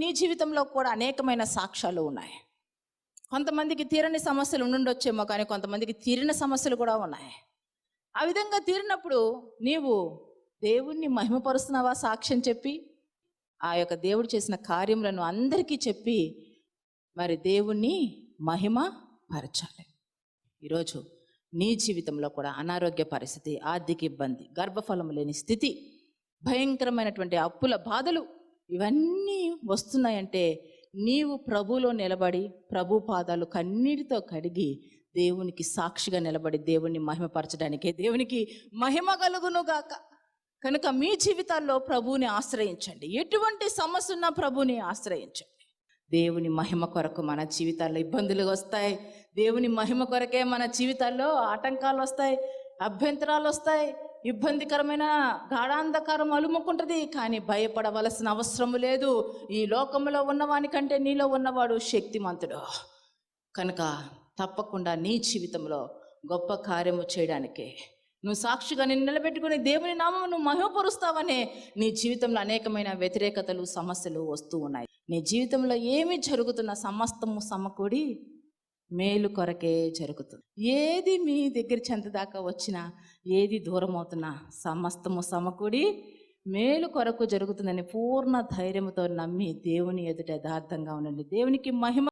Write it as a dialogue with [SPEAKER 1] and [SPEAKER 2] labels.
[SPEAKER 1] నీ జీవితంలో కూడా అనేకమైన సాక్ష్యాలు ఉన్నాయి. కొంతమందికి తీరని సమస్యలు ఉండుండొచ్చేమో, కానీ కొంతమందికి తీరిన సమస్యలు కూడా ఉన్నాయి. ఆ విధంగా తీరినప్పుడు నీవు దేవుణ్ణి మహిమపరుస్తున్నావా? సాక్ష్యం చెప్పి ఆ యొక్క దేవుడు చేసిన కార్యములను అందరికీ చెప్పి మరి దేవుణ్ణి మహిమ పరచాలి. ఈరోజు నీ జీవితంలో కూడా అనారోగ్య పరిస్థితి, ఆర్థిక ఇబ్బంది, గర్భఫలం లేని స్థితి, భయంకరమైనటువంటి అప్పుల బాధలు ఇవన్నీ వస్తున్నాయంటే నీవు ప్రభువులో నిలబడి ప్రభు పాదాలు కన్నీటితో కడిగి దేవునికి సాక్షిగా నిలబడి దేవుణ్ణి మహిమపరచడానికే. దేవునికి మహిమ కలుగునుగాక. కనుక మీ జీవితాల్లో ప్రభువుని ఆశ్రయించండి. ఎటువంటి సమస్య ఉన్నా ప్రభువుని ఆశ్రయించండి. దేవుని మహిమ కొరకు మన జీవితాల్లో ఇబ్బందులు వస్తాయి. దేవుని మహిమ కొరకే మన జీవితాల్లో ఆటంకాలు వస్తాయి, అభ్యంతరాలు వస్తాయి, ఇబ్బందికరమైన గాఢాంధకారం అలుముకుంటుంది. కానీ భయపడవలసిన అవసరం లేదు. ఈ లోకంలో ఉన్నవాని కంటే నీలో ఉన్నవాడు శక్తిమంతుడు. కనుక తప్పకుండా నీ జీవితంలో గొప్ప కార్యము చేయడానికే నువ్వు సాక్షిగా నిన్ను నిలబెట్టుకుని దేవుని నామం నువ్వు మహిమపరుస్తావనే నీ జీవితంలో అనేకమైన వ్యతిరేకతలు, సమస్యలు వస్తూ ఉన్నాయి. నీ జీవితంలో ఏమి జరుగుతున్న సమస్తము సమకూడి మేలు కొరకే జరుగుతుంది. ఏది మీ దగ్గర చెంతదాకా వచ్చినా, ఏది దూరం అవుతున్నా సమస్తము సమకూడి మేలు కొరకు జరుగుతుందని పూర్ణ ధైర్యంతో నమ్మి దేవుని ఎదుట యథార్థంగా ఉండండి. దేవునికి మహిమ